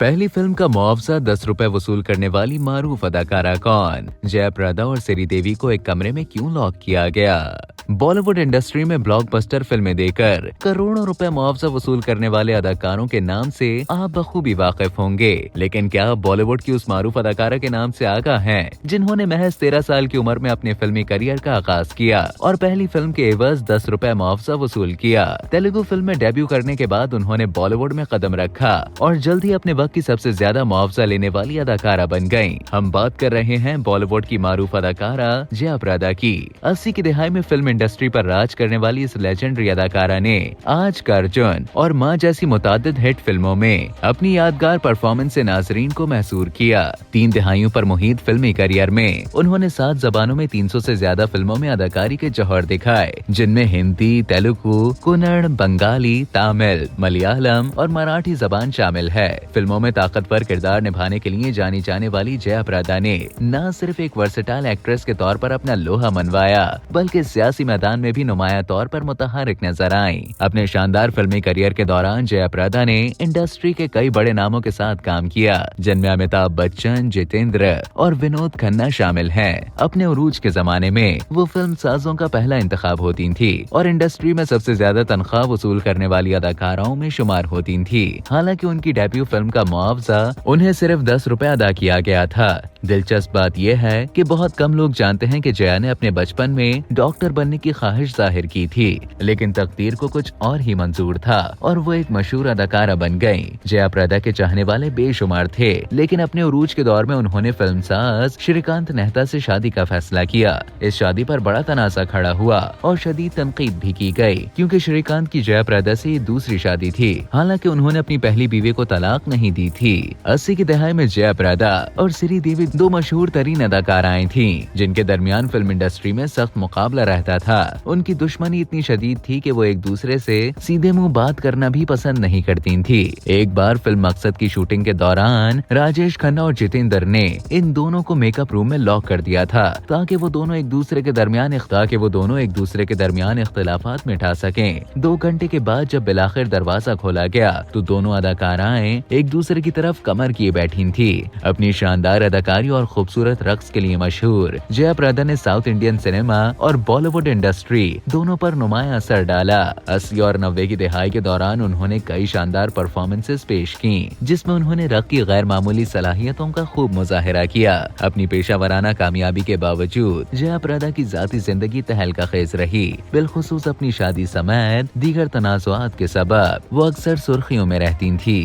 पहली फिल्म का मुआवजा 10 रुपए वसूल करने वाली मारूफ अदाकारा कौन? जया प्रदा और श्रीदेवी को एक कमरे में क्यों लॉक किया गया? बॉलीवुड इंडस्ट्री में ब्लॉकबस्टर फिल्में देकर करोड़ों रुपए मुआवजा वसूल करने वाले अदाकारों के नाम से आप बखूबी वाकिफ होंगे, लेकिन क्या आप बॉलीवुड की उस मारूफ अदाकारा के नाम से आगाह हैं जिन्होंने महज 13 साल की उम्र में अपने फिल्मी करियर का आगाज किया और पहली फिल्म के एवज 10 रुपए मुआवजा वसूल किया। तेलुगु फिल्म में डेब्यू करने के बाद उन्होंने बॉलीवुड में कदम रखा और जल्द ही अपने वक्त की सबसे ज्यादा मुआवजा लेने वाली अदाकारा बन गयी। हम बात कर रहे हैं बॉलीवुड की मारूफ अदाकारा जया प्रदा की। 80 की दिहाई में फिल्म इंडस्ट्री पर राज करने वाली इस लेजेंडरी अदाकारा ने आज का अर्जुन और माँ जैसी मुतादिद हिट फिल्मों में अपनी यादगार परफॉर्मेंस से नाजरीन को महसूर किया। 3 दिहाइयों पर मुहित फिल्मी करियर में उन्होंने 7 जबानों में 300 से ज्यादा फिल्मों में अदाकारी के जौहर दिखाए, जिनमें हिंदी, तेलुगु, कन्नड़, बंगाली, तमिल, मलयालम और मराठी जबान शामिल है। फिल्मों में ताकतवर किरदार निभाने के लिए जानी जाने वाली जया प्रदा ने न सिर्फ एक वर्सेटाइल एक्ट्रेस के तौर पर अपना लोहा मनवाया, बल्कि सियासी मैदान में भी नुमाया तौर पर मुतहरिक नजर आई। अपने शानदार फिल्मी करियर के दौरान जया प्रदा ने इंडस्ट्री के कई बड़े नामों के साथ काम किया, जिनमें अमिताभ बच्चन, जितेंद्र और विनोद खन्ना शामिल हैं। अपने उरूज के जमाने में वो फिल्म साजों का पहला इंतखाब होती थी और इंडस्ट्री में सबसे ज्यादा तनख्वाह वसूल करने वाली अदाकाराओं में शुमार होती थी। हालांकि उनकी डेब्यू फिल्म का मुआवजा उन्हें सिर्फ 10 रुपए अदा किया गया था। दिलचस्प बात यह है कि बहुत कम लोग जानते हैं कि जया ने अपने बचपन में डॉक्टर बनने की ख्वाहिश जाहिर की थी, लेकिन तकदीर को कुछ और ही मंजूर था और वो एक मशहूर अदाकारा बन गयी। जया प्रदा के चाहने वाले बेशुमार थे, लेकिन अपने उरूज के दौर में उन्होंने फिल्मसाज श्रीकांत नेहता से शादी का फैसला किया। इस शादी पर बड़ा तनाजा खड़ा हुआ और शदीद तनकीद भी की गयी, क्योंकि श्रीकांत की जया प्रदा से ये दूसरी शादी थी। हालांकि उन्होंने अपनी पहली बीवी को तलाक नहीं दी थी। 80 की दहाई में जया प्रदा और श्रीदेवी 2 मशहूर तरीन अदाकाराएं थीं, जिनके दरमियान फिल्म इंडस्ट्री में सख्त मुकाबला रहता था। उनकी दुश्मनी इतनी शदीद थी कि वो एक दूसरे से सीधे मुंह बात करना भी पसंद नहीं करती थी। एक बार फिल्म मकसद की शूटिंग के दौरान राजेश खन्ना और जितेंद्र ने इन दोनों को मेकअप रूम में लॉक कर दिया था, ताकि वो दोनों एक दूसरे के दरमियान इख्तिलाफात मिटा सकें। 2 घंटे के बाद जब बिलाखिर दरवाजा खोला गया तो दोनों अदाकाराएं एक दूसरे की तरफ कमर किए बैठी थी। अपनी शानदार अदाकारी और खूबसूरत रक्स के लिए मशहूर जया प्रदा ने साउथ इंडियन सिनेमा और बॉलीवुड इंडस्ट्री दोनों पर नुमाया असर डाला। 80 और 90 की दिहाई के दौरान उन्होंने कई शानदार परफॉर्मेंसेस पेश की, जिसमें उन्होंने रक़ की गैर मामूली सलाहियतों का खूब मुजाहिरा किया। अपनी पेशावराना कामयाबी के बावजूद जया प्रदा की जाती जिंदगी तहलका खेज रही, बिलखुसूस अपनी शादी समेत दीगर तनाज़ुआत के सबब वो अक्सर सुर्खियों में रहती थी।